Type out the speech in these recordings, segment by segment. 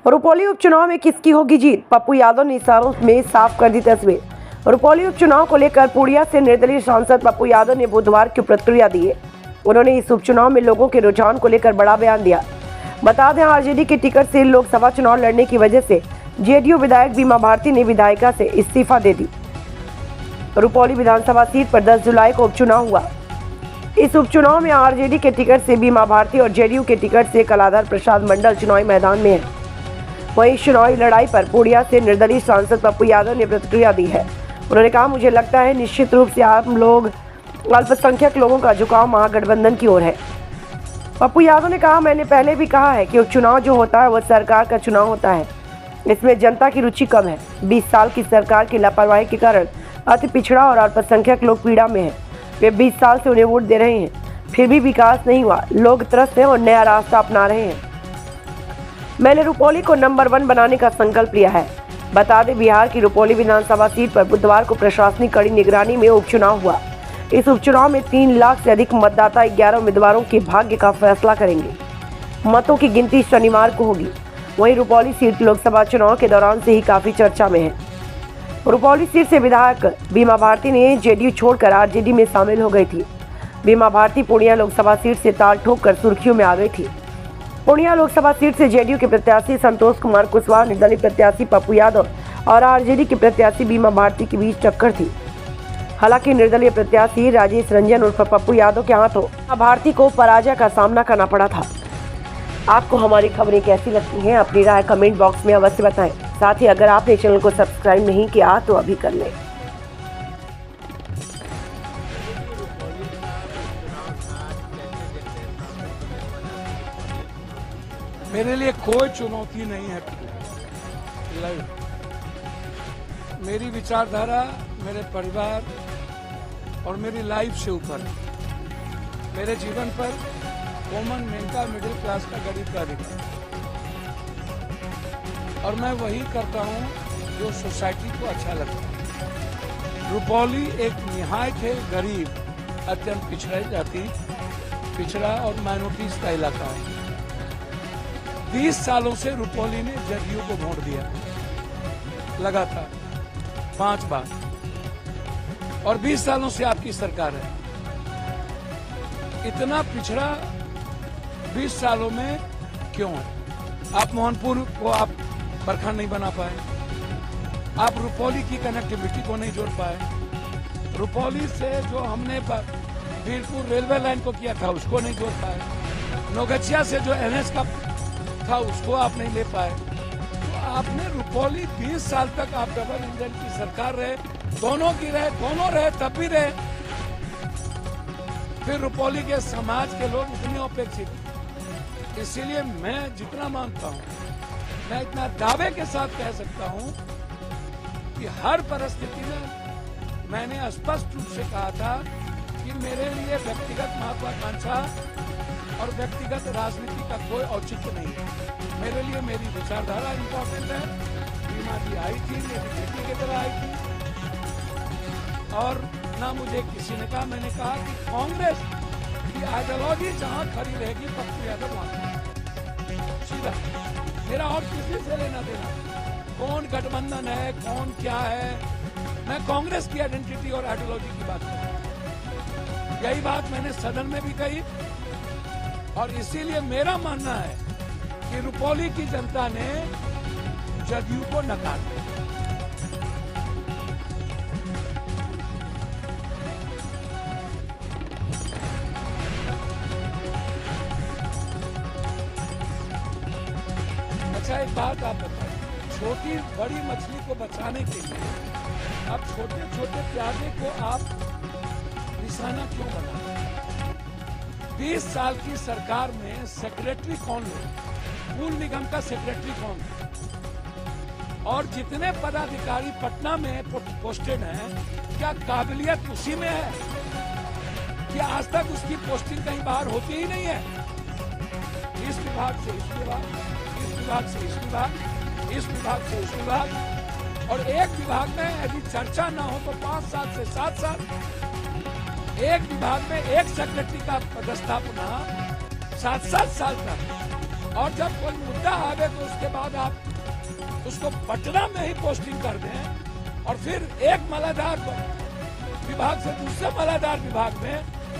रुपौली उपचुनाव में किसकी होगी जीत? पप्पू यादव ने इशारों में साफ कर दी तस्वीर। रुपौली उपचुनाव को लेकर पूर्णिया से निर्दलीय सांसद पप्पू यादव ने बुधवार की प्रतिक्रिया दी है। उन्होंने इस उपचुनाव में लोगों के रुझान को लेकर बड़ा बयान दिया। बता दें, आरजेडी के टिकट से लोकसभा चुनाव लड़ने की वजह से जेडीयू विधायक बीमा भारती ने विधायिका से इस्तीफा दे दी। रुपौली विधानसभा सीट पर 10 जुलाई को उपचुनाव हुआ। इस उपचुनाव में आरजेडी के टिकट से बीमा भारती और जेडीयू के टिकट से कलाधर प्रसाद मंडल चुनावी मैदान में है। वहीं चुनावी लड़ाई पर पूर्णिया से निर्दलीय सांसद पप्पू यादव ने प्रतिक्रिया दी है। उन्होंने कहा, मुझे लगता है निश्चित रूप से आम लोग अल्पसंख्यक लोगों का झुकाव महागठबंधन की ओर है। पप्पू यादव ने कहा, मैंने पहले भी कहा है कि उपचुनाव जो होता है वह सरकार का चुनाव होता है। इसमें जनता की रुचि कम है। 20 साल की सरकार की लापरवाही के कारण अति पिछड़ा और अल्पसंख्यक लोग पीड़ा में हैं। वे 20 साल से उन्हें वोट दे रहे हैं, फिर भी विकास नहीं हुआ। लोग त्रस्त हैं और नया रास्ता अपना रहे हैं। मैंने रुपौली को नंबर 1 बनाने का संकल्प लिया है। बता दें, बिहार की रुपौली विधानसभा सीट पर बुधवार को प्रशासनिक कड़ी निगरानी में उपचुनाव हुआ। इस उपचुनाव में 3 लाख से अधिक मतदाता 11 उम्मीदवारों के भाग्य का फैसला करेंगे। मतों की गिनती शनिवार को होगी। वहीं रुपौली सीट लोकसभा चुनाव के दौरान से ही काफी चर्चा में है। रुपौली सीट से विधायक बीमा भारती ने जेडीयू छोड़कर आरजेडी में शामिल हो गई थी। बीमा भारती पूर्णिया लोकसभा सीट से ताल ठोककर सुर्खियों में आ गई थी। पूर्णिया लोकसभा सीट से जेडीयू के प्रत्याशी संतोष कुमार कुशवाहा, निर्दलीय प्रत्याशी पप्पू यादव और आरजेडी के प्रत्याशी बीमा भारती के बीच टक्कर थी। हालांकि निर्दलीय प्रत्याशी राजेश रंजन उर्फ पप्पू यादव के हाथों भारती को पराजय का सामना करना पड़ा था। आपको हमारी खबरें कैसी लगती हैं? अपनी राय कमेंट बॉक्स में अवश्य बताएं। साथ ही अगर आपने चैनल को सब्सक्राइब नहीं किया तो अभी कर लें। मेरे लिए कोई चुनौती नहीं है। मेरी विचारधारा मेरे परिवार और मेरी लाइफ से ऊपर है। मेरे जीवन पर कॉमन मैन का, मिडिल क्लास का, गरीब का अधिकार, और मैं वही करता हूं जो सोसाइटी को अच्छा लगता है। रुपौली एक निहायत है गरीब, अत्यंत पिछड़ा जाति, पिछड़ा और माइनॉरिटीज का इलाका है। 20 सालों से रुपौली ने जेडीयू को वोट दिया लगातार 5 बार, और 20 सालों से आपकी सरकार है। इतना पिछड़ा 20 सालों में क्यों है? आप मोहनपुर को आप प्रखंड नहीं बना पाए, आप रुपौली की कनेक्टिविटी को नहीं जोड़ पाए, रुपौली से जो हमने वीरपुर रेलवे लाइन को किया था उसको नहीं जोड़ पाए, नौगछिया से जो एनएच का था उसको आप नहीं ले पाए। तो आपने रुपौली 20 साल तक आप डबल इंजन की सरकार रहे, दोनों रहे तब भी रहे। फिर रुपौली के समाज के लोग इतने अपेक्षित, इसीलिए मैं जितना मानता हूं, मैं इतना दावे के साथ कह सकता हूं कि हर परिस्थिति में मैंने स्पष्ट रूप से कहा था कि मेरे लिए व्यक्तिगत महत्वाकांक्षा और व्यक्तिगत राजनीति का कोई औचित्य नहीं है। मेरे लिए मेरी विचारधारा इंपॉर्टेंट है। बीमा जी आई थी, मेरी बेटी की तरह आई थी, और ना मुझे किसी ने कहा, मैंने कहा कि कांग्रेस की आइडियोलॉजी जहां खड़ी रहेगी पप्पू यादव वहां सीधा। मेरा और किसी से लेना देना, कौन गठबंधन है, कौन क्या है, मैं कांग्रेस की आइडेंटिटी और आइडियोलॉजी की बात कर रहा हूं। यही बात मैंने सदन में भी कही, और इसीलिए मेरा मानना है कि रुपौली की जनता ने जदयू को नकार दिया। अच्छा, एक बात आप बताइए, छोटी बड़ी मछली को बचाने के लिए आप छोटे छोटे प्यादे को आप निशाना क्यों बनाते हैं? 20 साल की सरकार में सेक्रेटरी कौन लोग, पूल निगम का सेक्रेटरी कौन, और जितने पदाधिकारी पटना में पोस्टेड हैं, क्या काबिलियत उसी में है? क्या आज तक उसकी पोस्टिंग कहीं बाहर होती ही नहीं है? इस विभाग से इस विभाग, इस विभाग से इस विभाग, इस विभाग से उस विभाग, और एक विभाग में यदि चर्चा ना हो तो 5 साल से 7 साल, एक विभाग में एक सेक्रेटरी का पदस्थापना 7-7 साल तक और जब कोई मुद्दा आवे तो उसके बाद आप उसको पटना में ही पोस्टिंग कर दें और फिर एक मलादार विभाग से दूसरे मलादार विभाग में,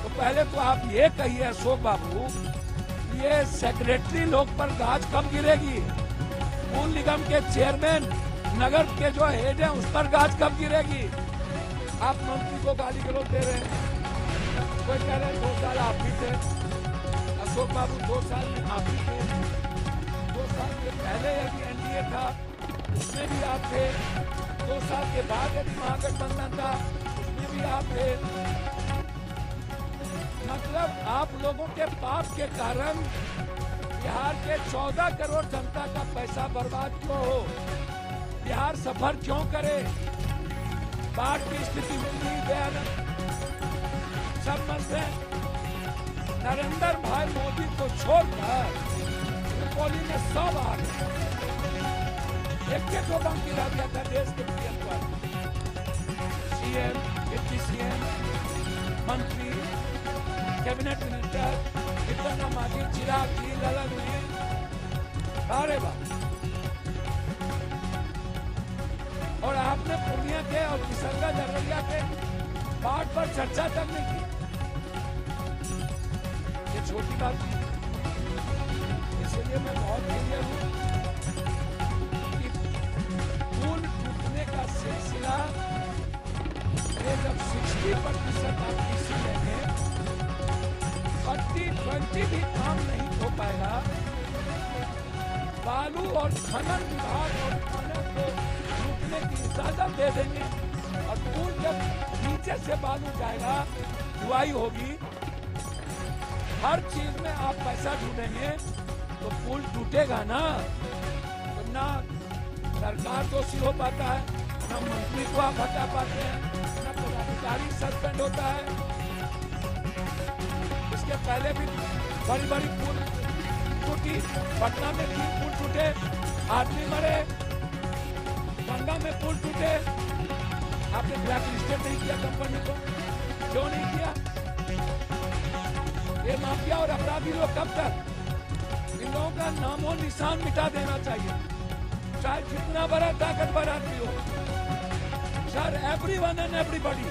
तो पहले तो आप ये कहिए अशोक बाबू, ये सेक्रेटरी लोग पर गाज कब गिरेगी? पूल निगम के चेयरमैन, नगर के जो हेड है, उस पर गाज कब गिरेगी? आप मंत्री को गाली गलौज दे रहे हैं। कोई कह रहे हैं 2 साल आप भी थे, अशोक बाबू 2 साल में आप भी थे, 2 साल के पहले यदि एनडीए था उसमें भी आप थे, 2 साल के बाद यदि महागठबंधन था उसमें भी आप थे। मतलब आप लोगों के पाप के कारण बिहार के 14 करोड़ जनता का पैसा बर्बाद क्यों हो? बिहार सफर क्यों करे? बाढ़ की स्थिति हुई भयानक, सब मसले नरेंद्र भाई मोदी को छोड़कर रुपौली में सब आ गए, एक को बम गिरा दिया था देश के पीएम पर, सीएम, डिप्टी सीएम, मंत्री, कैबिनेट मिनिस्टर, विक्रम मांझी, चिराग जी, ललन जी, अरे वाह। और आपने पूर्णिया के और किशनगंज अररिया के बाढ़ पर चर्चा तक नहीं की। ये छोटी बात नहीं, इसलिए मैं बहुत क्लियर हूँ कि पुल टूटने का सिलसिला ये जब 60% आप किसी लेंगे, 40-20 भी काम नहीं हो पाएगा। बालू और खनन विभाग और खनन को टूटने की इजाजत दे देंगे और पुल जब नीचे से बालू जाएगा, ढुआई होगी, हर चीज में आप पैसा ढूंढेंगे तो पुल टूटेगा ना। तो ना सरकार दोषी हो पाता है, ना मंत्री को आप हटा पाते हैं, ना पदाधिकारी सस्पेंड होता है। इसके पहले भी बड़ी बड़ी पुल टूटी, पटना में 3 पुल टूटे, आदमी मरे, गंगा में पुल टूटे। आपने ब्लैक लिस्टेड नहीं किया कंपनी को, क्यों नहीं किया? ये माफिया और अपराधी लोग कब तक? इन लोगों का नामो निशान मिटा देना चाहिए, चाहे जितना बड़ा ताकतवर आदमी हो। सर, एवरीवन एंड एवरीबॉडी,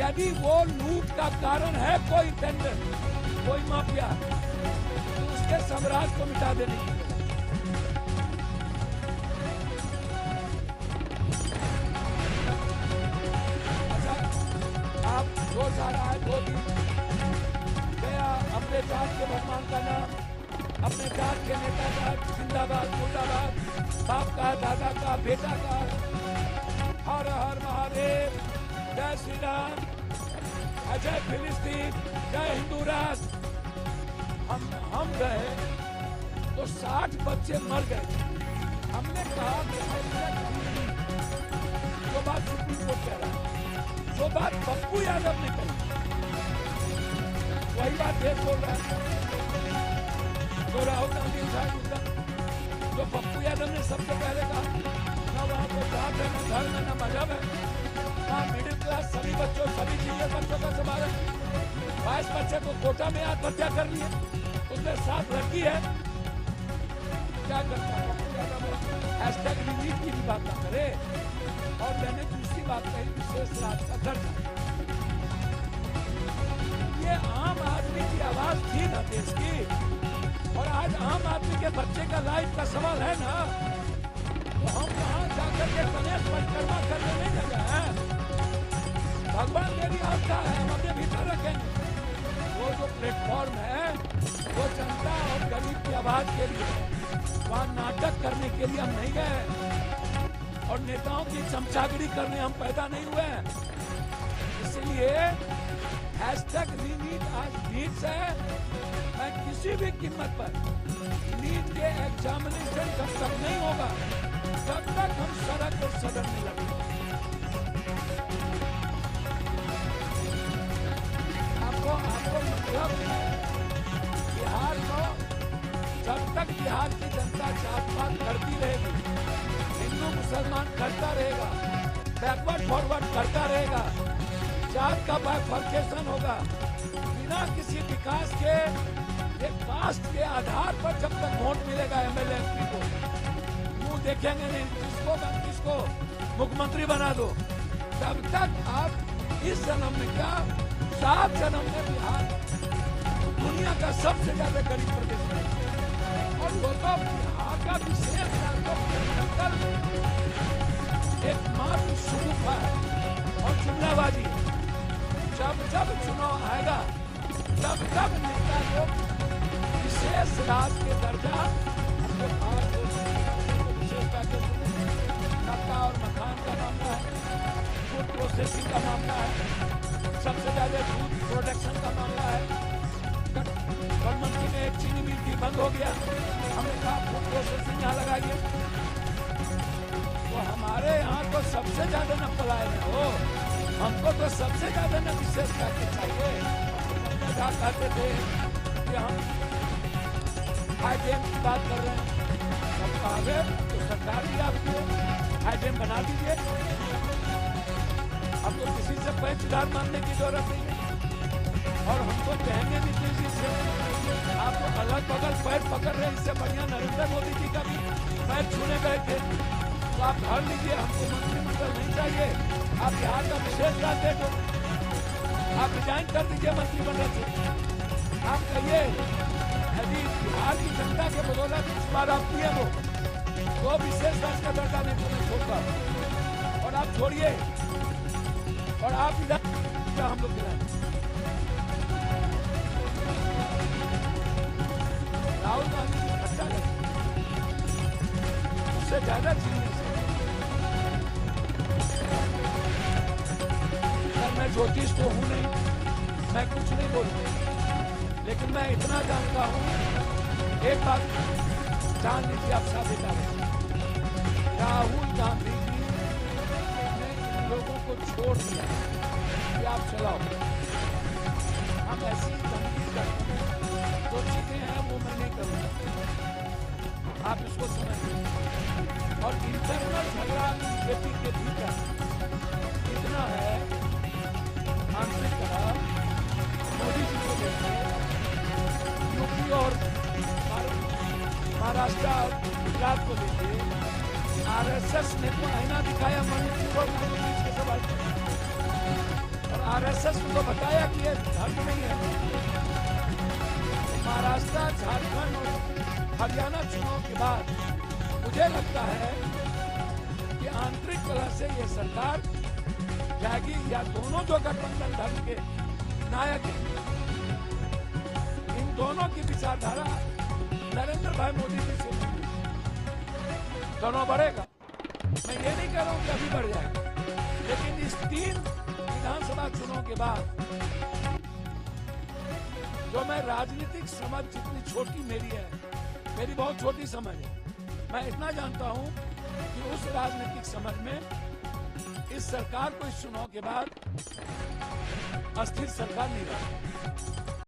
यदि वो लूट का कारण है कोई टेंडर, कोई माफिया, तो उसके साम्राज्य को मिटा देने की। अच्छा, आप 2 साल आए, 2 दिन गया, अपने जात के भगवान का नाम, अपने जात के नेता का जिंदाबाद मुर्दाबाद, बाप का, दादा का, बेटा का, हर हर महादेव, जय श्री राम, जय फिलिस्तीन, जय हिंदू राष्ट्र। हम गए तो 60 बच्चे मर गए। हमने कहा कि जो बात सुप्रीम कोर्ट कह रहा है, जो बात पप्पू यादव ने कही, वही बात देश बोल रहा है। जो राहुल गांधी उठाए मुद्दा, जो पप्पू यादव ने सबसे पहले कहा, ना वहाँ को जात है, ना धर्म है, ना मजहब है, ना मिडिल क्लास, सभी बच्चों, सभी सीनियर बच्चों का सवाल है। 22 बच्चे को कोटा में आत्महत्या कर लिए, उसमें 7 लड़की है। क्या करता है पप्पू यादव? हैशटैग रिलीज की भी बात ना करे। और मैंने दूसरी बात कही, विशेष राज का दर्जा। ये आम आदमी की आवाज थी ना देश की, और आज आम आदमी के बच्चे का लाइफ का सवाल है ना, तो हम वहां जाकर के गणेश परिक्रमा करने नहीं लगे हैं। भगवान मेरी आस्था है, हम अपने भीतर रखेंगे। वो जो प्लेटफॉर्म है वो जनता और गरीब की आवाज के लिए, वहाँ नाटक करने के लिए हम नहीं गए और नेताओं की चमचागिरी करने हम पैदा नहीं हुए हैं। इसलिए हैशटैग नीट आज नीट है। मैं किसी भी कीमत पर नीट के एग्जामिनेशन जब तक नहीं होगा तब तक हम सड़क और सदन में लगेंगे। आपको मतलब बिहार को जब तक बिहार की जनता जात पात करती रहेगी, हिंदू मुसलमान करता रहेगा, बैकवर्ड फॉरवर्ड करता रहेगा, जात का बाइफर्केशन होगा, बिना किसी विकास के ये कास्ट के आधार पर जब तक वोट मिलेगा एमएलए एमपी को, मुंह देखेंगे नहीं किसको मुख्यमंत्री बना दो, तब तक आप इस जन्म में क्या 7 जन्म में बिहार दुनिया का सबसे ज्यादा गरीब प्रदेश है। और वो तो बिहार का विशेष एकमात्र सुगुफा है और जुमलाबाजी है। जब चुनाव आएगा तब नेता लोग विशेष राज्य के दर्जा विशेष पैकेज, नक्का और मकान का मामला है, फूड प्रोसेसिंग का मामला है, सबसे ज्यादा दूध प्रोडक्शन का मामला है। गवर्नमेंट में एक चीनी मिल थी, बंद हो गया, हमने कहा फूड प्रोसेसिंग यहाँ लगाइए। तो हमारे यहाँ तो सबसे ज्यादा न पलायन हो, हमको तो सबसे ज्यादा न विशेष पैकेज चाहिए। कहा कहते थे कि हम हाईडेम की बात कर रहे हैं, हम कहा गए तो सरकार भी आपको हाईडेम बना दीजिए, अब तो किसी से पैच उधार मांगने की जरूरत नहीं है। और हमको कहेंगे भी किसी से, आप तो अलग बगल पैर पकड़ रहे, इससे बढ़िया नरेंद्र मोदी जी का भी पैर छूने गए थे। तो आप धर लीजिए, हमको मंत्रिमंडल नहीं चाहिए, आप बिहार का विशेष राज्य दे दो, आप रिजाइन कर दीजिए मंत्रिमंडल से। आप कहिए यदि बिहार की जनता के बदौलत इस बार आप पीएम हो तो विशेष राज्य का दर्जा नहीं तुम्हें छोड़कर, और आप छोड़िए और आप इधर हम लोग गिराएं। राहुल गांधी जी खट्टा लगे, उससे ज्यादा चीजें से मैं ज्योतिष तो हूं नहीं, मैं कुछ नहीं बोलूं, लेकिन मैं इतना जानता हूं, एक बात जान लीजिए आप साथ बता रहे, राहुल गांधी जी ने इन लोगों को छोड़ दिया कि आप चलाओ, हम ऐसी गंभीर करते हैं, जो चीजें हैं वो मैं नहीं करूंगा, आप इसको समझिए। और इंटरनल झगड़ा बीजेपी के भीतर इतना है, आंतरिक कहा मोदी जी को देखिए, यूपी और महाराष्ट्र गुजरात को देखिए, आरएसएस ने तो आईना दिखाया मणिपुर और मणिपुर के सवाल, और आरएसएस ने तो बताया कि ये धर्म नहीं है। महाराष्ट्र, झारखंड और हरियाणा चुनाव के बाद मुझे लगता है कि आंतरिक कलह से ये सरकार जाएगी, या दोनों जो गठबंधन धर्म के नायक हैं, इन दोनों की विचारधारा नरेंद्र भाई मोदी जी से दोनों बढ़ेगा। मैं ये नहीं कह रहा हूं कि अभी बढ़ जाएगा, लेकिन इस 3 विधानसभा चुनाव के बाद जो मैं राजनीतिक समझ जितनी छोटी मेरी है, मेरी बहुत छोटी समझ है, मैं इतना जानता हूं कि उस राजनीतिक समझ में इस सरकार को इस चुनाव के बाद अस्थिर सरकार नहीं रहा।